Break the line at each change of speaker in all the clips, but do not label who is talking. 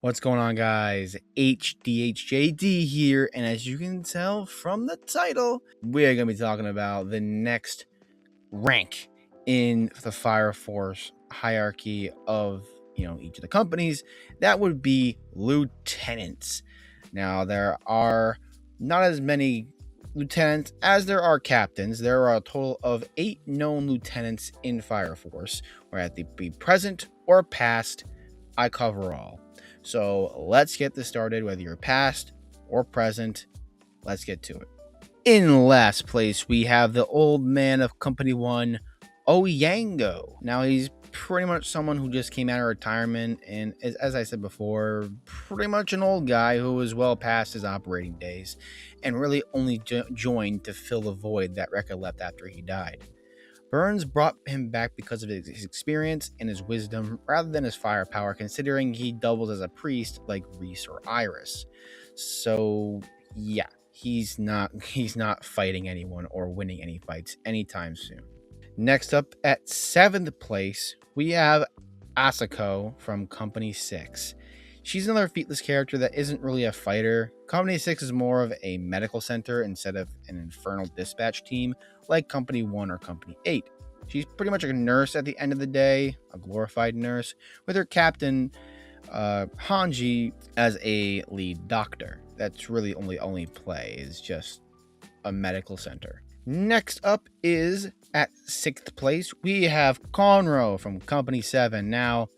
What's going on, guys? HDHJD here, and as you can tell from the title, we're going to be talking about the next rank in the Fire Force hierarchy of, each of the companies. That would be lieutenants. Now, there are not as many lieutenants as there are captains. There are a total of 8 known lieutenants in Fire Force, whether they be present or past. I cover all. So let's get this started, whether you're past or present. Let's get to it. In last place, we have the old man of Company 1, Onyango. Now, he's pretty much someone who just came out of retirement and, as I said before, pretty much an old guy who was well past his operating days and really only joined to fill the void that Rekka left after he died. Burns brought him back because of his experience and his wisdom rather than his firepower, considering he doubles as a priest like Reese or Iris. So yeah, he's not fighting anyone or winning any fights anytime soon. Next up at 7th place, we have Asako from Company 6. She's another featless character that isn't really a fighter. Company 6 is more of a medical center instead of an infernal dispatch team like Company 1 or Company 8. She's pretty much a nurse at the end of the day, a glorified nurse, with her captain, Hanji, as a lead doctor. That's really only play, is just a medical center. Next up is, at 6th place, we have Konro from Company 7. Now,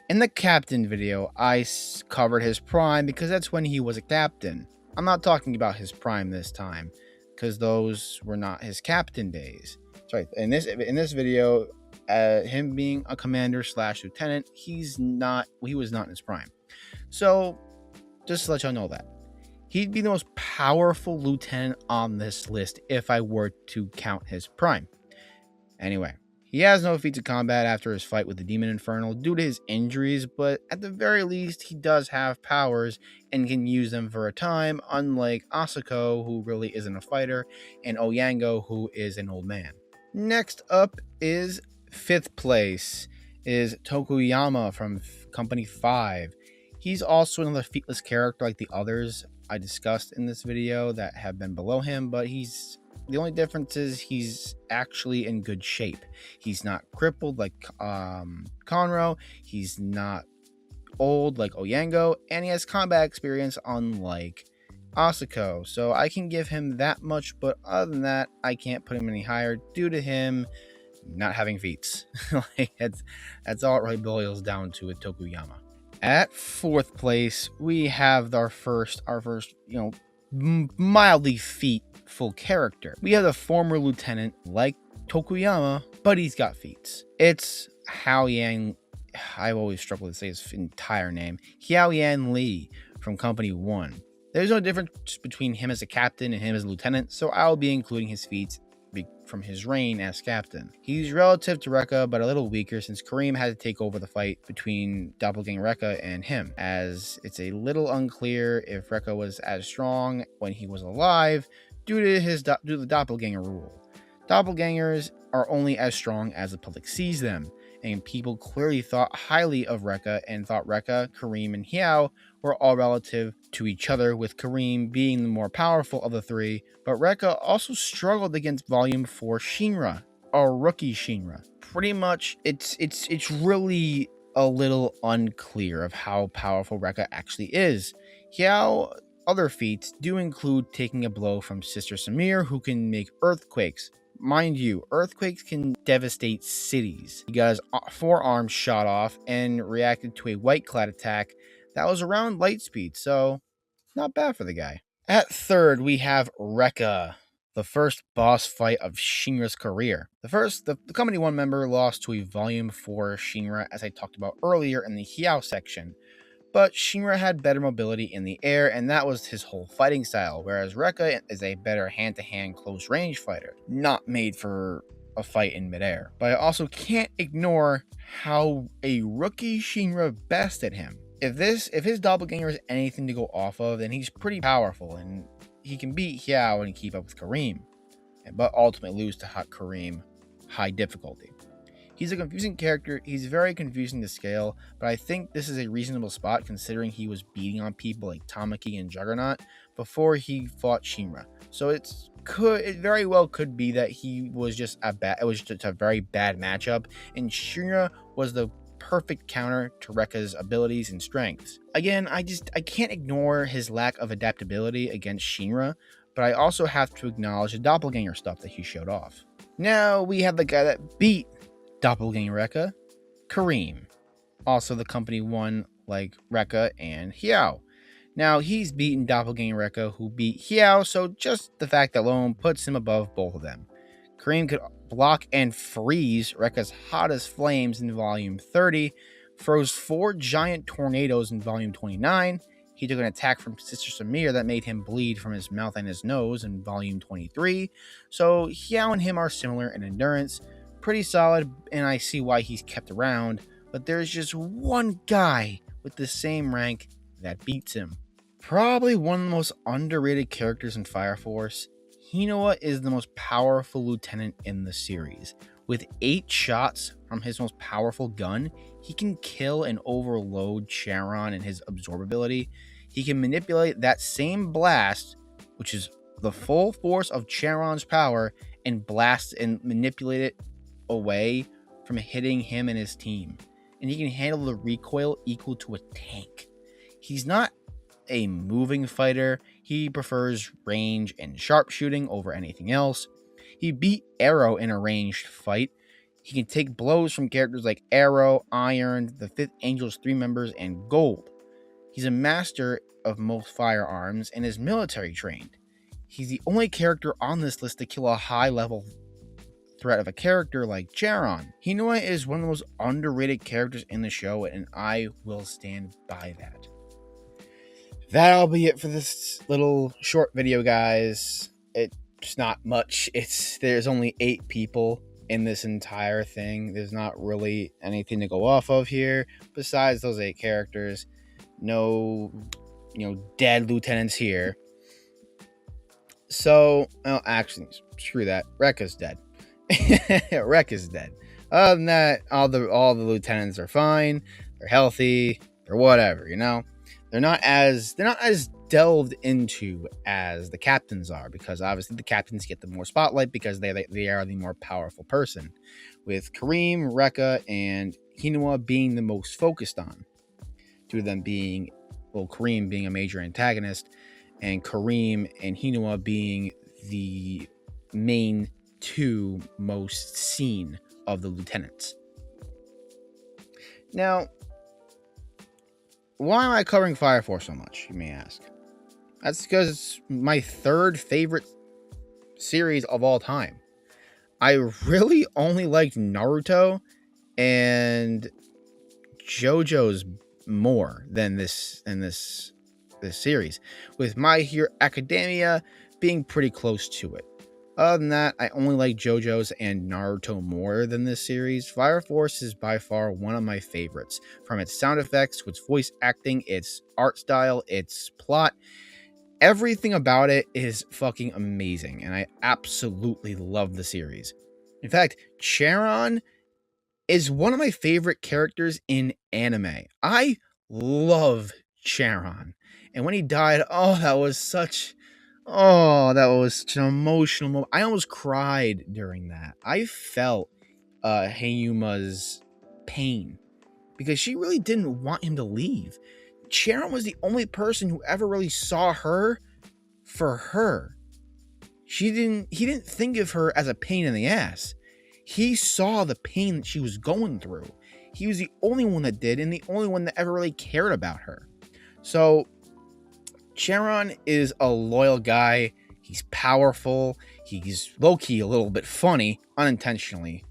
in the captain video, I covered his prime because that's when he was a captain. I'm not talking about his prime this time, because those were not his captain days. Sorry, in this video, him being a commander / lieutenant, he was not in his prime. So, just to let y'all know that. He'd be the most powerful lieutenant on this list if I were to count his prime. Anyway, he has no feats of combat after his fight with the Demon Infernal due to his injuries, but at the very least, he does have powers and can use them for a time, unlike Asako, who really isn't a fighter, and Onyango, who is an old man. Next up is 5th place, is Tokuyama from Company 5. He's also another featless character like the others I discussed in this video that have been below him, but the only difference is he's actually in good shape. He's not crippled like Konro, he's not old like Onyango, and he has combat experience unlike Asako. So I can give him that much, but other than that, I can't put him any higher due to him not having feats. That's all it really boils down to with Tokuyama. At 4th place, we have our first, mildly featful character. We have a former lieutenant like Tokuyama, but he's got feats. It's Haoyan. I've always struggled to say his entire name. Haoyan Lee from Company 1. There's no difference between him as a captain and him as a lieutenant, so I'll be including his feats from his reign as captain. He's relative to Rekka, but a little weaker since Karim had to take over the fight between Doppelganger Rekka and him, as it's a little unclear if Rekka was as strong when he was alive due to the Doppelganger rule. Doppelgangers are only as strong as the public sees them, and people clearly thought highly of Rekka and thought Rekka, Karim, and Hinawa were all relative to each other, with Karim being the more powerful of the three, but Rekka also struggled against Volume 4 Shinra, a rookie Shinra. Pretty much, it's really a little unclear of how powerful Rekka actually is. Hinawa other feats do include taking a blow from Sister Samir, who can make earthquakes. Mind you, earthquakes can devastate cities. He got his forearm shot off and reacted to a white clad attack that was around light speed, so not bad for the guy. At 3rd, we have Rekka, the first boss fight of Shinra's career. The Company 1 member lost to a Volume 4 Shinra, as I talked about earlier in the Hinawa section, but Shinra had better mobility in the air, and that was his whole fighting style, whereas Rekka is a better hand-to-hand close-range fighter, not made for a fight in midair. But I also can't ignore how a rookie Shinra bested him. If his doppelganger is anything to go off of, then he's pretty powerful, and he can beat Hinawa and keep up with Karim, but ultimately lose to Karim high difficulty. He's a confusing character. He's very confusing to scale, but I think this is a reasonable spot considering he was beating on people like Tamaki and Juggernaut before he fought Shinra. So it very well could be that he was just it was just a very bad matchup, and Shinra was the perfect counter to Rekka's abilities and strengths. Again, I can't ignore his lack of adaptability against Shinra, but I also have to acknowledge the doppelganger stuff that he showed off. Now we have the guy that beat Doppelganger Rekka, Karim. Also the company one like Rekka and Hinawa. Now he's beaten Doppelganger Rekka, who beat Hinawa, so just the fact alone puts him above both of them. Karim could block and freeze Rekka's hottest flames in volume 30, froze 4 giant tornadoes in volume 29. He took an attack from Sister Samir that made him bleed from his mouth and his nose in volume 23. So Hinawa and him are similar in endurance. Pretty solid, and I see why he's kept around, but there's just one guy with the same rank that beats him. Probably one of the most underrated characters in Fire Force, Hinawa is the most powerful lieutenant in the series. With 8 shots from his most powerful gun, he can kill and overload Charon and his absorbability. He can manipulate that same blast, which is the full force of Charon's power, and blast and manipulate it away from hitting him and his team. And he can handle the recoil equal to a tank. He's not a moving fighter. He prefers range and sharpshooting over anything else. He beat Arrow in a ranged fight. He can take blows from characters like Arrow, Iron, the 5th Angel's 3 members, and Gold. He's a master of most firearms and is military trained. He's the only character on this list to kill a high level threat of a character like Charon. Hinawa is one of the most underrated characters in the show, and I will stand by that. That'll be it for this little short video, guys. It's not much. There's only 8 people in this entire thing. There's not really anything to go off of here besides those 8 characters. No, dead lieutenants here. So, well, actually, screw that. Rekka's dead. Rekka's dead. Other than that, all the lieutenants are fine. They're healthy. They're whatever, They're not as delved into as the captains are, because obviously the captains get the more spotlight because they are the more powerful person. With Karim, Rekka, and Hinawa being the most focused on, due to them being, Karim being a major antagonist, and Karim and Hinawa being the main 2 most seen of the lieutenants. Now, why am I covering Fire Force so much, you may ask? That's because it's my 3rd favorite series of all time. I really only liked Naruto and JoJo's more than this series, with My Hero Academia being pretty close to it. Other than that, I only like JoJo's and Naruto more than this series. Fire Force is by far one of my favorites. From its sound effects, to its voice acting, its art style, its plot, everything about it is fucking amazing, and I absolutely love the series. In fact, Charon is one of my favorite characters in anime. I love Charon. And when he died, that was such an emotional moment. I almost cried during that. I felt Hayuma's pain because she really didn't want him to leave. Charon was the only person who ever really saw her for her. He didn't think of her as a pain in the ass. He saw the pain that she was going through. He was the only one that did, and the only one that ever really cared about her. So Charon is a loyal guy. He's powerful. He's low-key a little bit funny, unintentionally,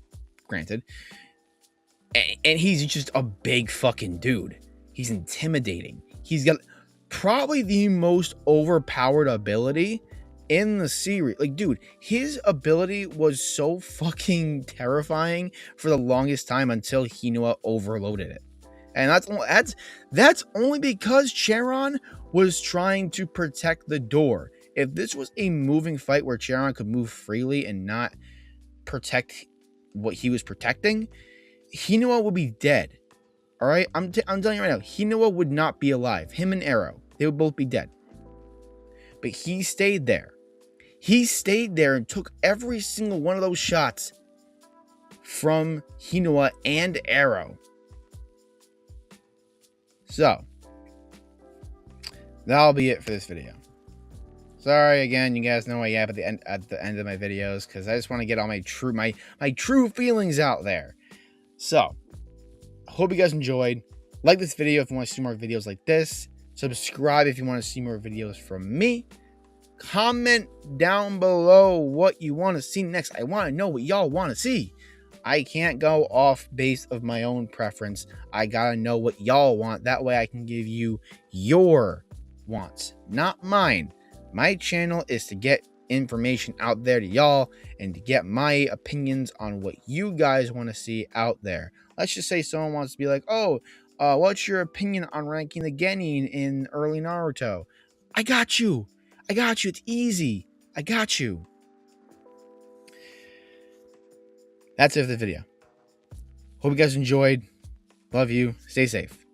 granted. And he's just a big fucking dude. He's intimidating. He's got probably the most overpowered ability in the series. Like, dude, his ability was so fucking terrifying for the longest time until Hinawa overloaded it. And that's only because Charon was trying to protect the door. If this was a moving fight where Charon could move freely and not protect what he was protecting, Hinawa would be dead. All right, I'm telling you right now, Hinawa would not be alive. Him and Arrow, they would both be dead. But he stayed there. He stayed there and took every single one of those shots from Hinawa and Arrow. So, that'll be it for this video. Sorry again, you guys know what I have at the end of my videos, because I just want to get all my true feelings out there. So, hope you guys enjoyed. Like this video if you want to see more videos like this. Subscribe if you want to see more videos from me. Comment down below what you want to see next. I want to know what y'all want to see. I can't go off base of my own preference. I gotta know what y'all want. That way I can give you your wants, not mine. My channel is to get information out there to y'all and to get my opinions on what you guys want to see out there. Let's just say someone wants to be like, oh, what's your opinion on ranking the Genin in early Naruto? I got you. I got you. It's easy. I got you. That's it for the video. Hope you guys enjoyed. Love you. Stay safe.